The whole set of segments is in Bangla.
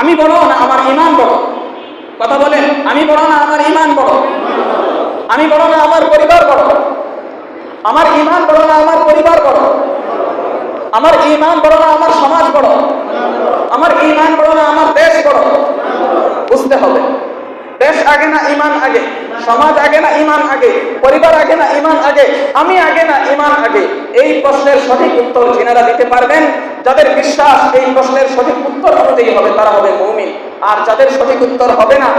আমি বড় না আমার ঈমান বড়? কথা বলেন, আমি বড় না আমার ঈমান বড়? আমি বড় না আমার পরিবার বড়? আমার ঈমান বড় না আমার পরিবার বড়? আমার ঈমান বড় না আমার সমাজ বড়? আমার ঈমান বড় না আমার দেশ বড়? বুঝতে হবে, দেশ আগে না ঈমান আগে? সমাজ আগে না ঈমান আগে? পরিবার আগে না ঈমান আগে? আমি আগে না ঈমান আগে? এই প্রশ্নের সঠিক উত্তর যিনারা দিতে পারবেন, যাদের বিশ্বাস এই প্রশ্নের সঠিক উত্তর অনুযায়ী হবে, তারা হবে মুমিন। আর যাদের সঠিক উত্তর হবে না,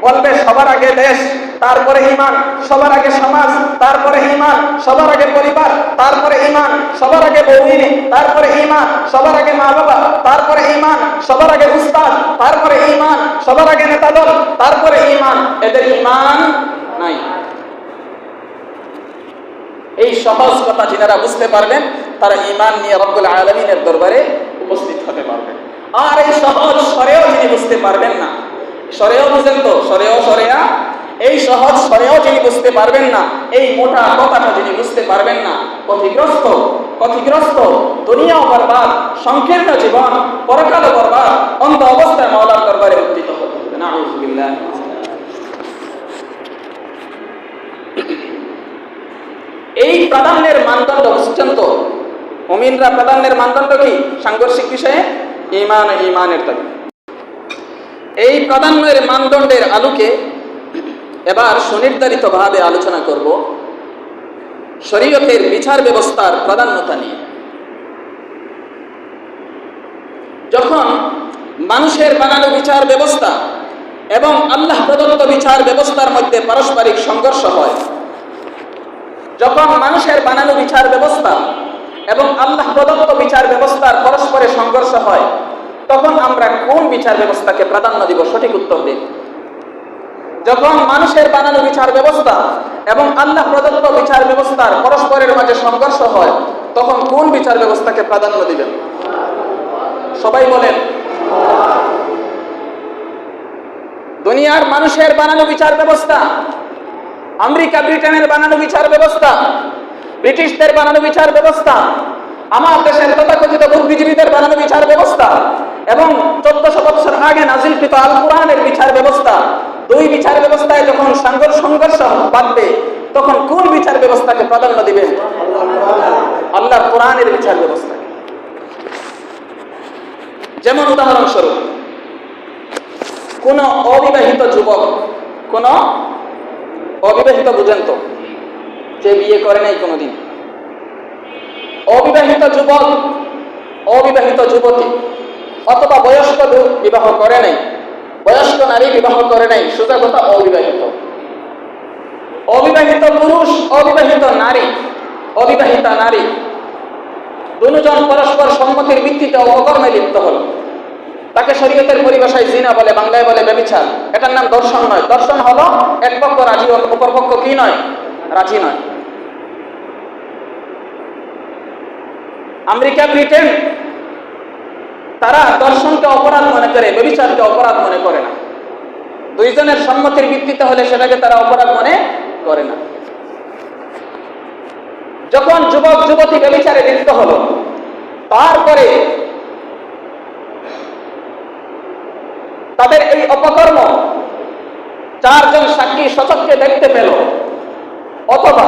বলবে সবার আগে দেশ, তারপরে ঈমান, সবার আগে সমাজ, তারপরে ঈমান, সবার আগে পরিবার, তারপরে ঈমান, সবার আগে বউইনি, তারপরে ঈমান, সবার আগে মা বাবা, তারপরে ঈমান, সবার আগে উস্তাদ, তারপরে ঈমান, সবার আগে নেতা দল, তারপরে ঈমান, এদের ঈমান নাই। এই সহজ কথা যিনারা বুঝতে পারবেন, তারা ঈমান নিয়ে রব্বুল আলামিনের দরবারে উপস্থিত হতে পারবেন। আর এই সহজ সরেও যিনি বুঝতে পারবেন না, সরেও বুঝেন তো, সরেয়া, এই সহজ সরেও যিনি বুঝতে পারবেন না, এই মোটা কথাটা যিনি বুঝতে পারবেন না, ক্ষতিগ্রস্ত, দুনিয়াও বরবাদ, সংকীর্ণ জীবন, পরকালও বরবাদ, অন্ধ অবস্থায় মাওলার দরবারে উত্থিত হতে হবে। নাউযুবিল্লাহ। এই প্রাধান্যের মানদণ্ড বুঝছেন তো? মুমিনরা প্রাধান্যের মানদণ্ড কি? সাংঘর্ষিক বিষয়ে ঈমান ও ঈমানের দাবি। এই প্রাধান্যের মানদণ্ডের আলোকে এবার সুনির্ধারিতভাবে আলোচনা করব শরীয়তের বিচার ব্যবস্থার প্রাধান্যতা নিয়ে। যখন মানুষের বানানো বিচার ব্যবস্থা এবং আল্লাহ প্রদত্ত বিচার ব্যবস্থার মধ্যে পারস্পরিক সংঘর্ষ হয়, যখন মানুষের বানানো বিচার ব্যবস্থা এবং আল্লাহ প্রদত্ত বিচার ব্যবস্থার পরস্পরে সংঘর্ষ হয়, তখন আমরা কোন বিচার ব্যবস্থাকে প্রাধান্য দিব? সঠিক উত্তর দিন। যখন মানুষের বানানো বিচার ব্যবস্থা এবং আল্লাহ প্রদত্ত বিচার ব্যবস্থার পরস্পরের মাঝে সংঘর্ষ হয়, তখন কোন বিচার ব্যবস্থাকে প্রাধান্য দিবেন? সবাই বলেন। দুনিয়ার মানুষের বানানো বিচার ব্যবস্থা, আমেরিকা ব্রিটেনের বানানো বিচার ব্যবস্থা, ব্রিটিশদের বানানো বিচার ব্যবস্থা, আমার দেশের তথাকথিত বুদ্ধিজীবীদের বানানো বিচার ব্যবস্থা এবং 1400 বছর আগে নাজিলকৃত আল কোরআনের বিচার ব্যবস্থা, দুই বিচার ব্যবস্থায় যখন সংঘর্ষ বাঁধবে, তখন কোন বিচার ব্যবস্থাকে প্রাধান্য দিবেন? আল্লাহর কোরআনের বিচার ব্যবস্থা। যেমন উদাহরণস্বরূপ, কোন অবিবাহিত যুবক, কোন অবিবাহিত, বুঝেন তো, যে বিয়ে করে নাই কোনোদিন, অবিবাহিত যুবক, অবিবাহিত যুবতী অথবা বয়স্ক বিবাহ করে নাই, বয়স্ক নারী বিবাহ করে নাই, সোজা কথা অবিবাহিত, অবিবাহিত পুরুষ, অবিবাহিত নারী, অবিবাহিতা নারী, দুজন পরস্পর সম্মতির ভিত্তিতে অকর্মে লিপ্ত হল, তাকে শরীয়তের পরিভাষায় জিনা বলে, বাংলায় বলে ব্যভিচার। এটার নাম দর্শন নয়। দর্শন হলো এক পক্ষ রাজি, অপর পক্ষ কি নয়? রাজি নয়। আমেরিকা ব্রিটেন তারা দর্শনকে অপরাধ মনে করে, ব্যভিচারকে অপরাধ মনে করে না। দুইজনের সম্মতির ভিত্তিতে হলে সেটাকে তারা অপরাধ মনে করে না। যখন যুবক যুবতী ব্যভিচারে লিপ্ত হলো, তারপরে তাদের এই অপকর্ম চারজন সাক্ষী সচক্ষে দেখতে পেল, অথবা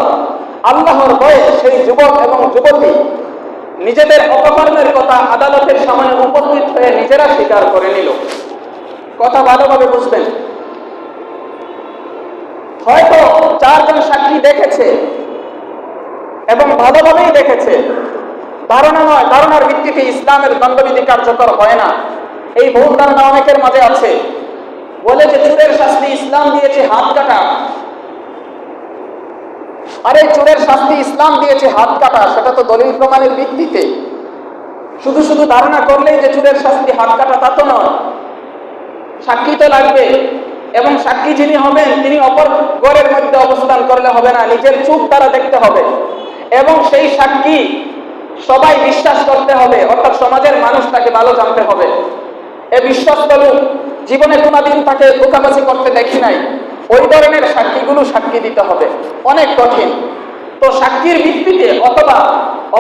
আল্লাহর ভয়ে সেই যুবক এবং যুবতী নিজেদের অপকর্মের কথা আদালতের সামনে উপস্থিত হয়ে নিজেরা স্বীকার করে নিল। কথা ভালোভাবে বুঝবেন। হয়তো চারজন সাক্ষী দেখেছে এবং ভালোভাবেই দেখেছে, ধারণা নয়, ধারণার ভিত্তিতে ইসলামের দণ্ডবিধি কার্যকর হয় না, এই ভুল ধারণা অনেকের মাঝে আছে। বলে যে চোরের শাস্তি ইসলাম দিয়েছে হাত কাটা। আরে চোরের শাস্তি ইসলাম দিয়েছে হাত কাটা, সেটা তো দলিল প্রমাণের ভিত্তিতে। শুধু শুধু ধারণা করলেই যে চোরের শাস্তি হাত কাটা তা তো নয়। সাক্ষী তো লাগবে, এবং সাক্ষী যিনি হবেন তিনি অপর ঘরের মধ্যে অবস্থান করলে হবে না, নিজের চোখ দ্বারা দেখতে হবে, এবং সেই সাক্ষী সবাই বিশ্বাস করতে হবে, অর্থাৎ সমাজের মানুষ তাকে ভালো জানতে হবে। এ বিশ্বস্ত লোক, জীবনে কোনোদিন তাকে ধোঁকাবাজি করতে দেখি নাই, ওই ধরনের সাক্ষীগুলো সাক্ষী দিতে হবে, অনেক কঠিন। তো সাক্ষীর ভিত্তিতে অথবা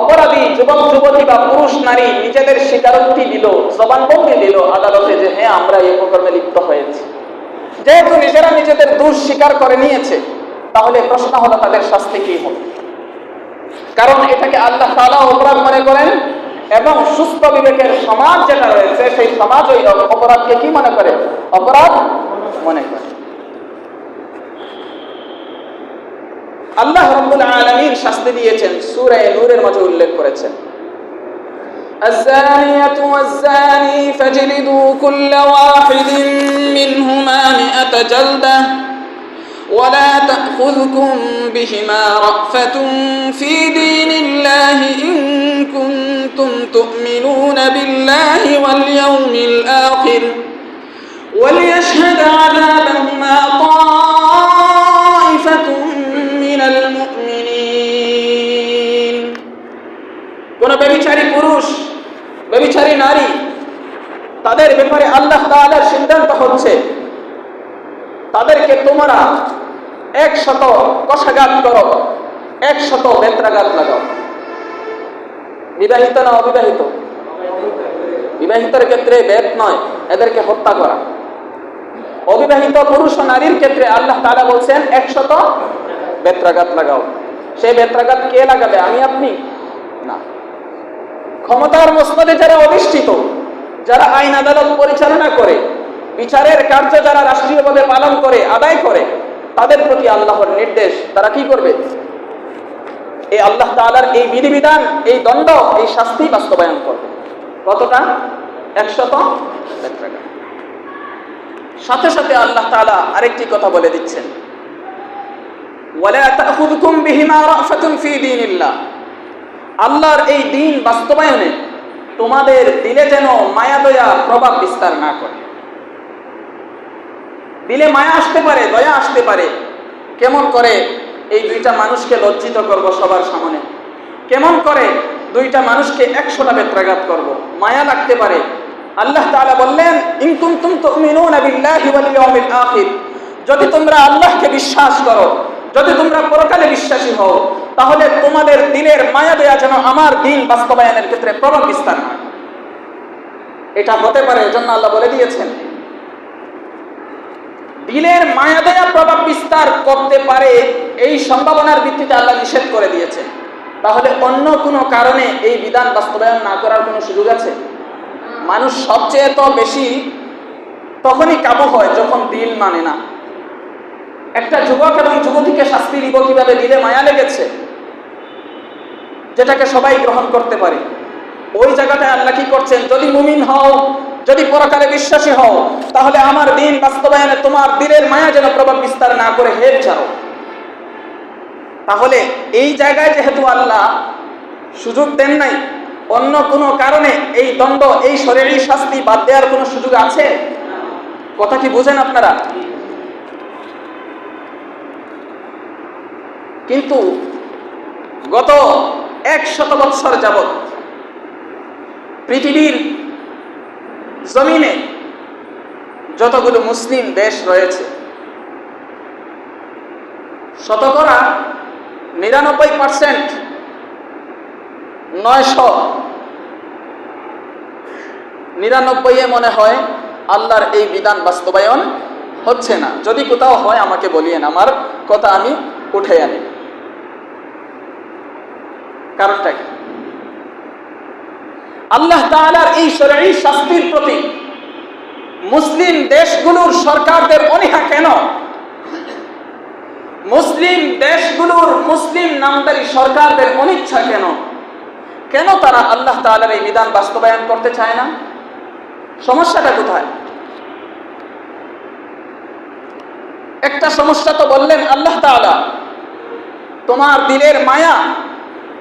অপরাধী যুবক যুবতী বা পুরুষ নারী নিজেদের স্বীকারোক্তি দিল, জবানবন্দি দিল আদালতে যে হ্যাঁ আমরা অপকর্মে লিপ্ত হয়েছে। যেহেতু নিজেরা নিজেদের দোষ স্বীকার করে নিয়েছে, তাহলে প্রশ্ন হলো তাদের শাস্তি কি হবে? কারণ এটাকে আল্লাহ তাআলা অপরাধ মনে করেন এবং সুস্থ বিবেকের সমাজ যেটা রয়েছে সেই সমাজ ওই অপরাধকে কি মনে করে? অপরাধ মনে করে। আল্লাহ রাব্বুল আলামিন শাস্তি দিয়েছেন, সূরা নূরের মাঝে উল্লেখ করেছেন, الزانية والزاني فاجلدوا كل واحد منهما 100 جلدة ولا تأخذكم بهما رأفة في دين الله إن كنتم تؤمنون بالله واليوم الآخر وليشهد عذابهما طائفة من المؤمنين। কোন ব্যভিচারী পুরুষ, ব্যভিচারী নারী, তাদের ব্যাপারে আল্লাহ তাআলার সিদ্ধান্ত হচ্ছে তাদেরকে তোমরা 100 কষাঘাত করো, 100 বেত্রাঘাত লাগাও। বিবাহিত না অবিবাহিত? বিবাহিতের ক্ষেত্রে বেত নয়, এদেরকে হত্যা করা। অবিবাহিত পুরুষ ও নারীর ক্ষেত্রে আল্লাহ তাআলা বলছেন 100 বেত্রাঘাত লাগাও। সেই বেত্রাঘাত কে লাগাবে? আমি আপনি না। ক্ষমতার মসনদে যারা অধিষ্ঠিত, যারা আইন আদালত পরিচালনা করে, বিচারের কার্য যারা রাষ্ট্রীয়ভাবে পালন করে, আদায় করে, তাদের প্রতি আল্লাহর নির্দেশ, তারা কি করবে? এই আল্লাহ তাআলার এই বিধিবিধান, এই দণ্ড, এই শাস্তি বাস্তবায়ন করবে। কতটা? 100 বেত্রাঘাত। সাথে সাথে আল্লাহ তাআলা আরেকটি কথা বলে দিচ্ছেন, ওয়ালা তাখুযুকুম বিহিমা রাফাতুন ফি দীনিল্লাহ। আল্লাহর এই দিন বাস্তবায়নে তোমাদের দিলে যেন মায়া দয়া প্রভাব বিস্তার না করে। দিলে মায়া আসতে পারে, দয়া আসতে পারে। কেমন করে এই দুইটা মানুষকে লজ্জিত করব সবার সামনে? কেমন করে দুইটা মানুষকে 100টা বেত্রাঘাত করব? মায়া লাগতে পারে। আল্লাহ তাআলা বললেন, ইন কুনতুম তুমিনুনা বিল্লাহি ওয়াল ইয়াউমিল আখির, যদি তোমরা আল্লাহকে বিশ্বাস করো, যদি তোমরা পরকালে বিশ্বাসী হও, তাহলে তোমাদের দিলের মায়া দয়া যেন আমার দিন বাস্তবায়নের ক্ষেত্রে প্রভাব বিস্তার হয়। এটা হতে পারে, এজন্য আল্লাহ বলে দিয়েছেন দিলের মায়া দয়া প্রভাব বিস্তার করতে পারে, এই সম্ভাবনার ভিত্তিতে আল্লাহ নিষেধ করে দিয়েছেন। তাহলে অন্য কোনো কারণে এই বিধান বাস্তবায়ন না করার কোনো সুযোগ আছে? মানুষ সবচেয়ে তো বেশি তখনই কাবু হয় যখন দিল মানে না। একটা যুবক এবং যুবতীকে শাস্তি দিব কিভাবে? দিলে মায়া লেগেছে, যেটাকে সবাই গ্রহণ করতে পারে। ওই জায়গাটায় আল্লাহ কি করছেন? যদি মুমিন হও, যদি পরকালে বিশ্বাসী হও, তাহলে আমার দিন বাস্তবায়নে তোমার দিলের মায়া যেন প্রভাব বিস্তার না করে হের ছাড়ো। তাহলে এই জায়গায় যেহেতু আল্লাহ সুযোগ দেন নাই, অন্য কোনো কারণে এই দণ্ড, এই শরীরী শাস্তি বাদ দেওয়ার কোনো সুযোগ আছে? কথা কি বুঝেন আপনারা? কিন্তু গত 100 বৎসর যাবৎ পৃথিবীর জমিনে যতগুলো মুসলিম দেশ রয়েছে, শতকরা 99% 999 মনে হয় আল্লাহর এই বিধান বাস্তবায়ন হচ্ছে না। যদি কোথাও হয় আমাকে বলিয়েন, আমার কথা আমি উঠে আনি। কারণটা কি? আল্লাহ তাআলার এই শরঈ শাস্তির প্রতি মুসলিম দেশগুলোর সরকারদের অনীহা কেন? মুসলিম দেশগুলোর মুসলিম নামধারী সরকারদের অনিচ্ছা কেন? কেন তারা আল্লাহ তাআলার এই বিধান বাস্তবায়ন করতে চায় না? সমস্যাটা কোথায়? একটা সমস্যা তো বললেন আল্লাহ তাআলা, তোমার দিলের মায়া,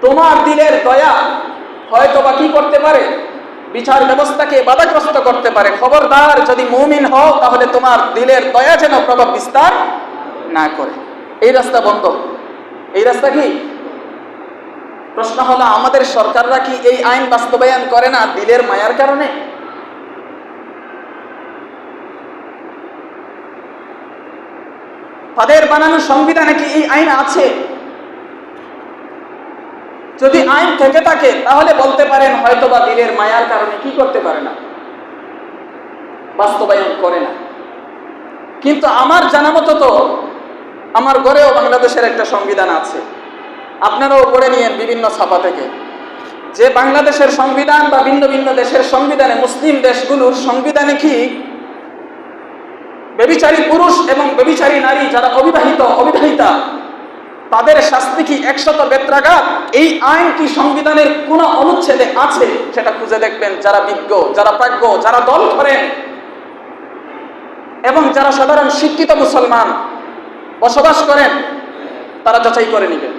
তোমার দিলের দয়া হয়তো বা কি করতে পারে? বিচার ব্যবস্থাকে বাধাগ্রস্ত করতে পারে। খবরদার, যদি মুমিন হও তাহলে তোমার দিলের দয়া যেন প্রভাব বিস্তার না করে। এই রাস্তা বন্ধ। এই রাস্তা কি? প্রশ্ন হলো, আমাদের সরকাররা কি এই আইন বাস্তবায়ন করে না দিলের মায়ার কারণে? তাদের বানানো সংবিধানে কি এই আইন আছে? যদি আইন থেকে থাকে তাহলে বলতে পারেন হয়তোবা দিলের মায়ার কারণে কি করতে পারে না। বাস্তবায়ন করে না। কিন্তু আমার জানা মতো তো আমার ঘরেও বাংলাদেশের একটা সংবিধান আছে, আপনারাও পড়ে নিয়েন বিভিন্ন ছাপা থেকে, যে বাংলাদেশের সংবিধান বা ভিন্ন ভিন্ন দেশের সংবিধানে, মুসলিম দেশগুলোর সংবিধানে কি ব্যভিচারী পুরুষ এবং ব্যভিচারী নারী যারা অবিবাহিতা তাদের শাস্তি কি 100 বেত্রাঘাত? এই আইন কি সংবিধানের কোন অনুচ্ছেদে আছে? সেটা খুঁজে দেখবেন। যারা বিজ্ঞ, যারা প্রাজ্ঞ, যারা দল করেন এবং যারা সাধারণ শিক্ষিত মুসলমান বসবাস করেন, তারা যাচাই করে নেবেন।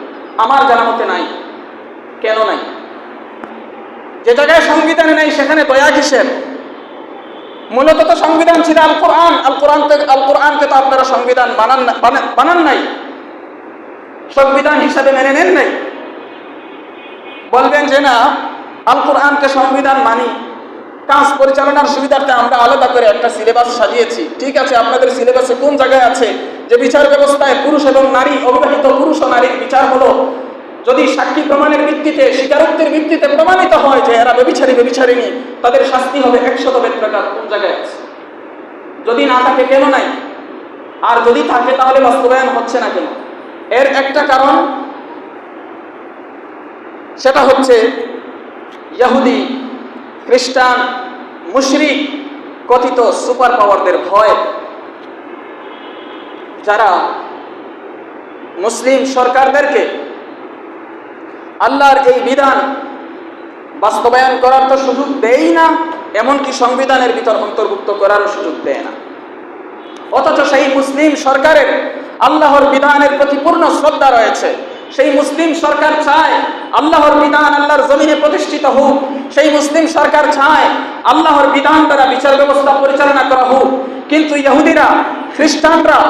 আমার জানা মতে নাই। কেন নাই? যে জায়গায় সংবিধানে নাই সেখানে দয়া কিসের? মূলত তো সংবিধান ছিল আল কোরআন। আল কোরআনকে তো আপনারা সংবিধান বানান নাই, সংবিধান হিসাবে মেনে নেন নাই। বলবেন যে না, আল কোরআনকে সংবিধান মানি, কাজ পরিচালনার সুবিধার্থে আমরা আলাদা করে একটা সিলেবাস সাজিয়েছি। ঠিক আছে, আপনাদের সিলেবাসে কোন জায়গায় আছে যে বিচার ব্যবস্থায় পুরুষ এবং নারী, অবিবাহিত পুরুষ ও নারীর বিচার হলো যদি সাক্ষী প্রমাণের ভিত্তিতে, স্বীকারোক্তির ভিত্তিতে প্রমাণিত হয় যে এরা ব্যভিচারিণী, তাদের শাস্তি হবে 100 বেত্রাঘাত? কোন জায়গায় আছে? যদি না থাকে কেন নাই? আর যদি থাকে তাহলে বাস্তবায়ন হচ্ছে না কেন? এর একটা কারণ, সেটা হচ্ছে ইহুদি, খ্রিস্টান, মুশরিক, কথিত সুপার পাওয়ারদের ভয়। যারা মুসলিম সরকারদেরকে আল্লাহর এই বিধান বাস্তবায়ন করার তো সুযোগ দেয় না, এমনকি সংবিধানের ভিতর অন্তর্ভুক্ত করারও সুযোগ দেয় না। অথচ সেই মুসলিম সরকারের আল্লাহর বিধানের প্রতি পূর্ণ শ্রদ্ধা রয়েছে। সেই মুসলিম সরকার চায় আল্লাহর বিধান আল্লাহর জমিনে প্রতিষ্ঠিত হোক। সেই মুসলিম সরকার চায় আল্লাহর বিধান দ্বারা বিচার ব্যবস্থা পরিচালনা করা হোক। কিন্তু ইহুদিরা, খ্রিস্টানরা,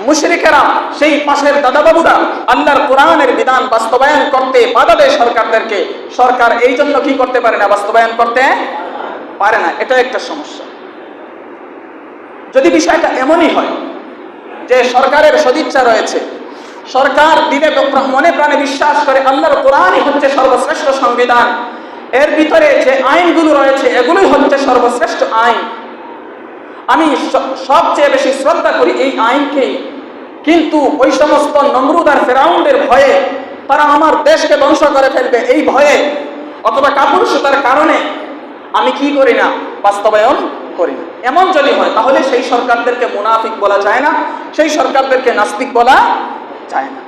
মুশরিকেরা, সেই পাশের দাদাবাবুরা আল্লাহর কোরআনের বিধান বাস্তবায়ন করতে বাধা দেয় সরকারদেরকে। সরকার এই জন্য কি করতে পারে না? বাস্তবায়ন করতে পারে না। এটা একটা সমস্যা। যদি বিষয়টা এমনই হয় যে সরকারের সদিচ্ছা রয়েছে, সরকার দিনে মনে প্রাণে বিশ্বাস করে আল্লাহর কোরআনই হচ্ছে সর্বশ্রেষ্ঠ সংবিধান, এর ভিতরে যে আইনগুলো রয়েছে এগুলোই হচ্ছে সর্বশ্রেষ্ঠ আইন, আমি সবচেয়ে বেশি শ্রদ্ধা করি এই আইনকেই, কিন্তু ওই সমস্ত নমরুদ আর ফেরাউনের ভয়ে তারা আমার দেশকে ধ্বংস করে ফেলবে এই ভয়ে অথবা কাপুরুষতার কারণে আমি কি করি না? বাস্তবায়ন করি না। এমন যদি হয় তাহলে সেই সরকারদেরকে মুনাফিক বলা যায় না, সেই সরকারদেরকে নাস্তিক বলা যায় না।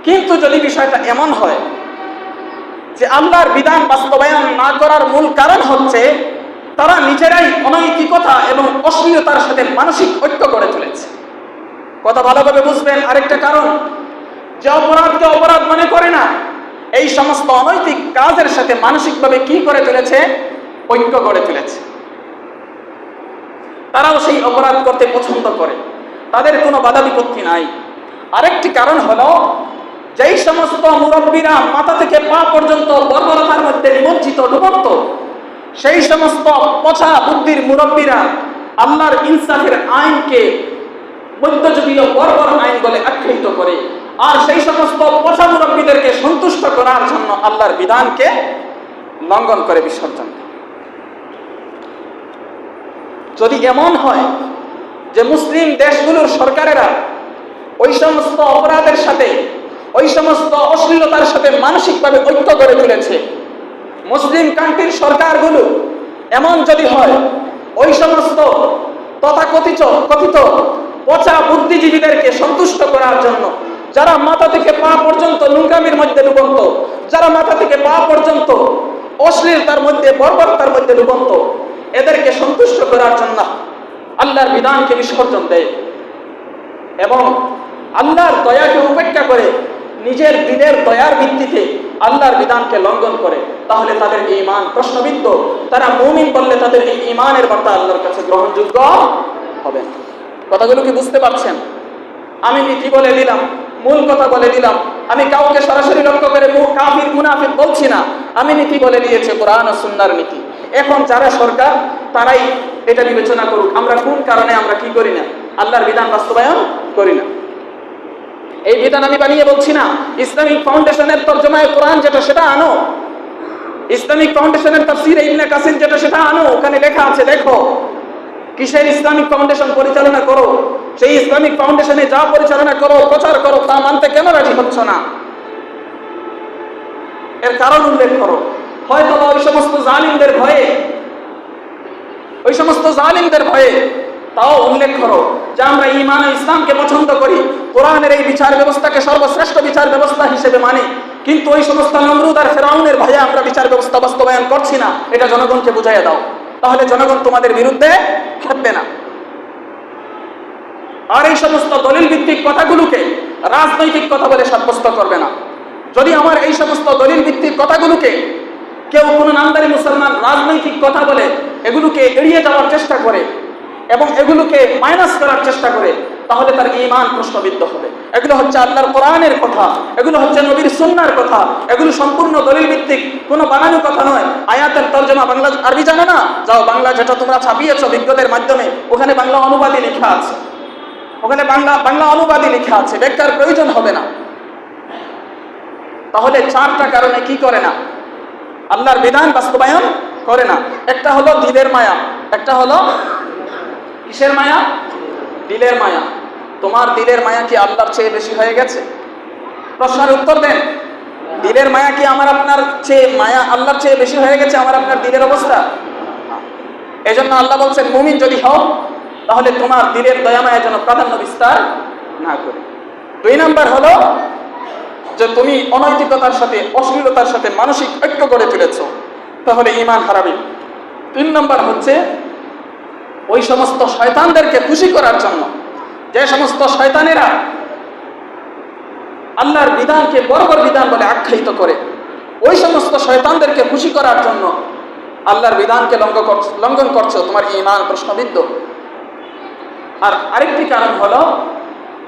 কিন্তু যদি বিষয়টা এমন হয় যে আল্লাহর বিধান বাস্তবায়ন না করার মূল কারণ হচ্ছে তারা নিজেরাই অনৈতিকতা এবং অশ্লীলতার সাথে মানসিক ঐক্য করে তুলেছে। কথা ভালোভাবে বুঝবেন। আরেকটা কারণ, যে অপরাধকে অপরাধ মনে করে না, এই সমস্ত অনৈতিক কাজের সাথে মানসিকভাবে কি করে তুলেছে? ঐক্য করে তুলেছে। তারাও সেই অপরাধ করতে পছন্দ করে, তাদের কোনো বাধা বিপত্তি নাই। আরেকটি কারণ হলো, যেই সমস্ত মুরব্বীরা মাথা থেকে পা পর্যন্ত বর্বরতার মধ্যে নিমজ্জিত ডুবন্ত, সেই সমস্ত পচা বুদ্ধির মুরব্বীরা আল্লাহর ইনসাফের আইনকে মধ্যযুগীয় বর্বর আইন বলে আখ্যায়িত করে, আর সেই সমস্ত পচা মুরব্বীদেরকে সন্তুষ্ট করার জন্য আল্লাহর বিধানকে লঙ্ঘন করে বিসর্জন দেয়। যদি এমন হয় যে মুসলিম দেশগুলোর সরকারেরা ওই সমস্ত অপরাধের সাথে, ওই সমস্ত অশ্লীলতার সাথে মানসিকভাবে ঐক্য করে তুলেছে, মুসলিম কান্ট্রির সরকারগুলো এমন যদি হয় ওই সমস্ত তথাকথিত পচা বুদ্ধিজীবীদেরকে সন্তুষ্ট করার জন্য, যারা মাথা থেকে পা পর্যন্ত নোংরামির মধ্যে ডুবন্ত, যারা মাথা থেকে পা পর্যন্ত অশ্লীলতার মধ্যে, বর্বরতার মধ্যে ডুবন্ত, এদেরকে সন্তুষ্ট করার জন্য আল্লাহর বিধানকে বিসর্জন দেয় এবং আল্লাহর দয়াকে উপেক্ষা করে নিজের দিনের দয়ার ভিত্তিতে আল্লাহর বিধানকে লঙ্ঘন করে, তাহলে তাদের ঈমান প্রশ্নবিদ্ধ। তারা মুমিন বললে তাদের এই ঈমানের বার্তা আল্লাহর কাছে গ্রহণযোগ্য হবে না। কথাগুলো কি বুঝতে পারছেন? আমি নীতি বলে দিলাম, মূল কথা বলে দিলাম। আমি কাউকে সরাসরি লক্ষ্য করে কাফির মুনাফিক বলছি না, আমি নীতি বলে দিয়েছে কোরআন ও সুন্নাহর নীতি। এখন যারা সরকার তারাই এটা বিবেচনা করুক আমরা কোন কারণে আমরা কি করি না, আল্লাহর বিধান বাস্তবায়ন করি না। এই বিধান আমি বানিয়ে বলছি না, ইসলামিক ফাউন্ডেশনের তরজমায়ে কোরআন যেটা সেটা আনো, ইসলামিক ফাউন্ডেশনের তাফসীরে ইবনে কাসির যেটা সেটা আনো, ওখানে লেখা আছে দেখো। কিসের ইসলামিক ফাউন্ডেশন পরিচালনা করো, সেই ইসলামিক ফাউন্ডেশনে যা পরিচালনা করো, প্রচার করো, তা মানতে কেন রাজি হচ্ছ না? এর কারণ উল্লেখ করো। হয়তো ওই সমস্ত জালিমদের ভয়ে, ওই সমস্ত জালিমদের ভয়ে তাও উল্লেখ করো যে আমরা ঈমান ও ইসলামকে পছন্দ করি, কোরআনের এই বিচার ব্যবস্থাকে সর্বশ্রেষ্ঠ বিচার ব্যবস্থা হিসেবে মানি, কিন্তু ওই সমস্ত নমরুদ আর ফেরাউনের ভয়ে আমরা বিচার ব্যবস্থা বাস্তবায়ন করছি না, এটা জনগণকে বুঝাইয়া দাও। তাহলে জনগণ তোমাদের বিরুদ্ধে খেপবে না। আর এই সমস্ত দলিল ভিত্তিক কথাগুলোকে রাজনৈতিক কথা বলে সাব্যস্ত করবে না। যদি আমার এই সমস্ত দলিল ভিত্তিক কথাগুলোকে কেউ কোনো নামদারি মুসলমান রাজনৈতিক কথা বলে এগুলোকে এড়িয়ে যাওয়ার চেষ্টা করে এবং এগুলোকে মাইনাস করার চেষ্টা করে, তাহলে তার ঈমান প্রশ্নবিদ্ধ হবে। এগুলো হচ্ছে আল্লাহর কোরআনের কথা, এগুলো হচ্ছে নবীর সুন্নাহর কথা, এগুলো সম্পূর্ণ দলিল ভিত্তিক, কোনো বানানো কথা নয়। আয়াতের তরজমা বাংলা আরবি জানো না? যাও বাংলা যেটা তোমরা ছাপিয়েছো বিজ্ঞদের মাধ্যমে, ওখানে বাংলা অনুবাদই লেখা আছে, ওখানে বাংলা অনুবাদই লেখা আছে, ব্যাখ্যার প্রয়োজন হবে না। তাহলে চারটা কারণে কি করে না? আল্লাহর বিধান বাস্তবায়ন করে না। একটা হলো দিলের মায়া, একটা হলো কিসের মায়া? দিলের মায়া। তোমার দিলের মায়া কি আল্লাহর চেয়ে বেশি হয়ে গেছে? প্রশ্নের উত্তর দেন। দিলের মায়া কি আমার আপনার চেয়ে মায়া আল্লাহর চেয়ে বেশি হয়ে গেছে আমার আপনার দিলের অবস্থা? এজন্য আল্লাহ বলছেন মুমিন যদি হও তাহলে তোমার দিলের দয়া মায়া যেন প্রাধান্য বিস্তার না করে। 2 নাম্বার হলো যে তুমি অনৈতিকতার সাথে, অশ্লীলতার সাথে মানসিক ঐক্য গড়ে তুলেছ, তাহলে ঈমান হারাবে। 3 নাম্বার হচ্ছে ওই সমস্ত শয়তানদেরকে খুশি করার জন্য, যে সমস্ত শয়তানেরা আল্লাহর বিধানকে বর্বর বিধান বলে আখ্যায়িত করে, ওই সমস্ত শয়তানদেরকে খুশি করার জন্য আল্লাহর বিধানকে লঙ্ঘন করছো, তোমার ঈমান প্রশ্নবিদ্ধ। আর আরেকটি কারণ হলো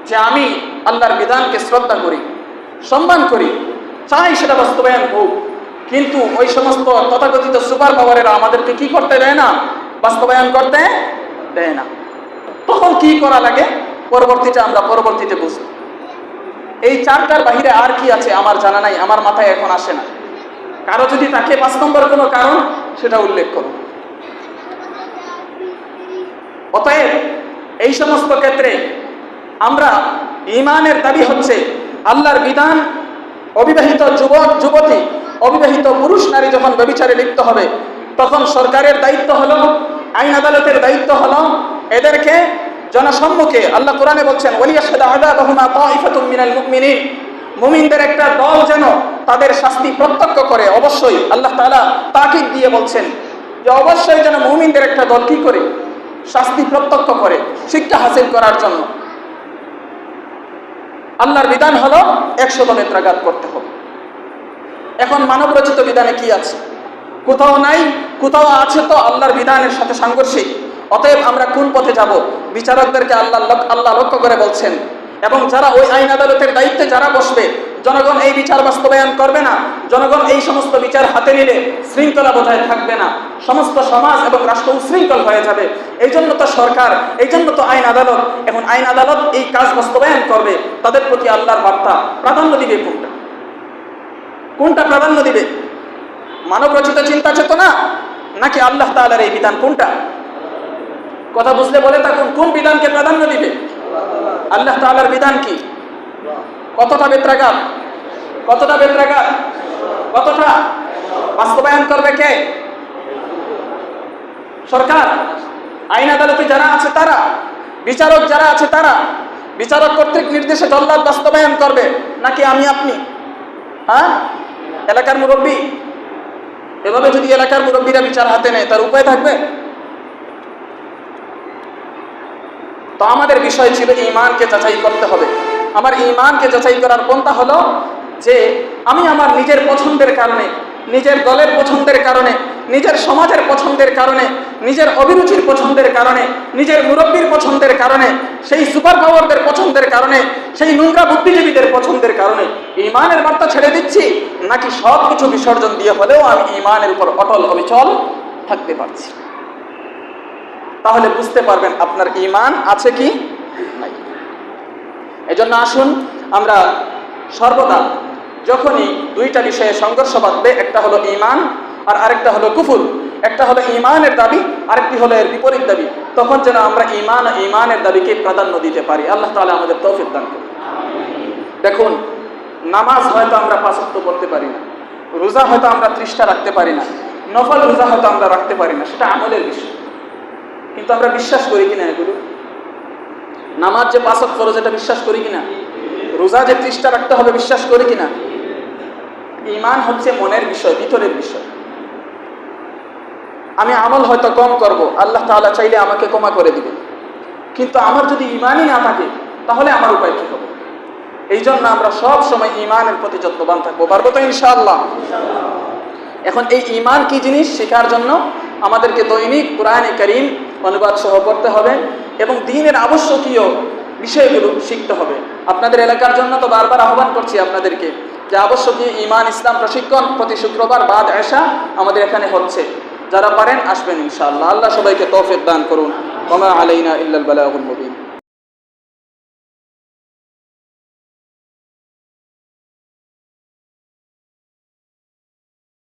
যে আমি আল্লাহর বিধানকে শ্রদ্ধা করি, সম্মান করি, চাই সেটা বাস্তবায়ন হোক, কিন্তু ওই সমস্ত তথাকথিত সুপার পাওয়ারেরা আমাদেরকে কি করতে দেয় না? বাস্তবায়ন করতে দেয় না। তখন কি করা লাগে আমরা পরবর্তীতে বুঝব। এই 4টার বাহিরে আর কি আছে আমার জানা নাই, আমার মাথায় এখন আসে না। কারো যদি তাকে 5 নম্বর কোনো কারণ সেটা উল্লেখ করো। অতএব এই সমস্ত ক্ষেত্রে আমরা ঈমানের দাবি হচ্ছে আল্লাহর বিধান, অবিবাহিত যুবক যুবতী, অবিবাহিত পুরুষ নারী যখন ব্যভিচারে লিপ্ত হবে তখন সরকারের দায়িত্ব হলো, আইন আদালতের দায়িত্ব হলো এদেরকে জনসম্মুখে, আল্লাহ কোরআনে বলছেন ওয়ালিয়াশহাদু আযাবাহুমা তাইফাতুম মিনাল মুমিনিন, মুমিনদের একটা দল যেন তাদের শাস্তি প্রত্যক্ষ করে। অবশ্যই আল্লাহ তাআলা তাকিদ দিয়ে বলছেন যে অবশ্যই যেন মুমিনদের একটা দল কি করে? শাস্তি প্রত্যক্ষ করে, শিক্ষা হাসিল করার জন্য। আল্লাহর বিধান হলো 100 বেত্রাঘাত করতে হবে। এখন মানব রচিত বিধানে কি আছে? কোথাও নাই, কোথাও আছে তো আল্লাহর বিধানের সাথে সাংঘর্ষিক। অতএব আমরা কোন পথে যাব? বিচারকদেরকে আল্লাহ লক্ষ্য করে বলছেন, এবং যারা ওই আইন আদালতের দায়িত্বে যারা বসবে, জনগণ এই বিচার বাস্তবায়ন করবে না, জনগণ এই সমস্ত বিচার হাতে নিলে শৃঙ্খলা বজায় থাকবে না, সমস্ত সমাজ এবং রাষ্ট্র উশৃঙ্খল হয়ে যাবে। এই জন্য তো সরকার, এই জন্য তো আইন আদালত। এখন আইন আদালত এই কাজ বাস্তবায়ন করবে, তাদের প্রতি আল্লাহর বার্তা প্রাধান্য দিবে কোনটা? কোনটা প্রাধান্য দিবে? মানব রচিত চিন্তা চেতনা নাকি আল্লাহ তাআলার এই বিধান? কোনটা? কথা বুঝলে বলে থাকুন, কোন বিধানকে প্রাধান্য দিবে? আল্লাহ তাআলার বিধান কি? কতটা বেত্রাঘাত? কতটা বেত্রাঘাত? কতটা বাস্তবায়ন করবে কে? সরকার। আইন আদালতে যারা আছে তারা, বিচারক যারা আছে তারা, বিচারক কর্তৃক নির্দেশে জল্লাদ বাস্তবায়ন করবে নাকি আমি আপনি? হ্যাঁ, এলাকার মুরব্বী? এভাবে যদি এলাকার মুরব্বীরা বিচার হাতে নেয় তার উপায় থাকবে? তো আমাদের বিষয় ছিল ঈমানকে যাচাই করতে হবে। আমার ঈমানকে যাচাই করার পন্থা হলো যে আমি আমার নিজের পছন্দের কারণে, নিজের দলের পছন্দের কারণে, নিজের সমাজের পছন্দের কারণে, নিজের অভিরুচির পছন্দের কারণে, নিজের মুরব্বীর পছন্দের কারণে, সেই সুপার পাওয়ারদের পছন্দের কারণে, সেই নোংরা বুদ্ধিজীবীদের পছন্দের কারণে ঈমানের বার্তা ছেড়ে দিচ্ছি, নাকি সব কিছু বিসর্জন দিয়ে হলেও আমি ঈমানের উপর অটল অবিচল থাকতে পারছি? তাহলে বুঝতে পারবেন আপনার ঈমান আছে কি নাই। এজন্য আসুন আমরা সর্বদা যখনই 2টা বিষয়ে সংঘর্ষ বাঁধবে, একটা হলো ঈমান আর আরেকটা হলো কুফর, একটা হলো ঈমানের দাবি, আরেকটি হলো এর বিপরীত দাবি, তখন যেন আমরা ঈমানের দাবিকে প্রাধান্য দিতে পারি। আল্লাহ তাআলা আমাদের তৌফিক দান করুন। দেখুন, নামাজ হয়তো আমরা 5 ওয়াক্ত পড়তে পারি না, রোজা হয়তো আমরা 30টা রাখতে পারি না, নফল রোজা হয়তো আমরা রাখতে পারি না, সেটা আমলের বিষয়। কিন্তু আমরা বিশ্বাস করি কিনা এগুলো? নামাজ যে 5 ওয়াক্ত ফরজ, এটা বিশ্বাস করি কিনা? রোজা যে 30টা রাখতে হবে, বিশ্বাস করি কিনা? ঈমান হচ্ছে মনের বিষয়, ভিতরের বিষয়। আমি আমল হয়তো কম করব, আল্লাহ তাআলা চাইলে আমাকে ক্ষমা করে দিবে, কিন্তু আমার যদি ঈমানই না থাকে তাহলে আমার উপায় কি হবে? এই জন্য আমরা সব সময় ঈমানের প্রতি যত্নবান থাকবো। পারবো তো ইনশাআল্লাহ? এখন এই ঈমান কি জিনিস শেখার জন্য আমাদেরকে দৈনিক কুরআনে কারীম অনুবাদ সহ পড়তে হবে এবং দ্বীনের আবশ্যকীয় বিষয়গুলো শিখতে হবে। আপনাদের এলাকার জন্য তো বারবার আহ্বান করছি আপনাদেরকে যে আবশ্যকীয় ঈমান ইসলাম প্রশিক্ষণ প্রতি শুক্রবার বাদ এশা আমাদের এখানে হচ্ছে। যারা পারেন আসবেন ইনশাআল্লাহ। আল্লাহ সবাইকে তৌফিক দান করুন। ওয়া মা আলাইনা ইল্লাল বালাগুল মুবিন।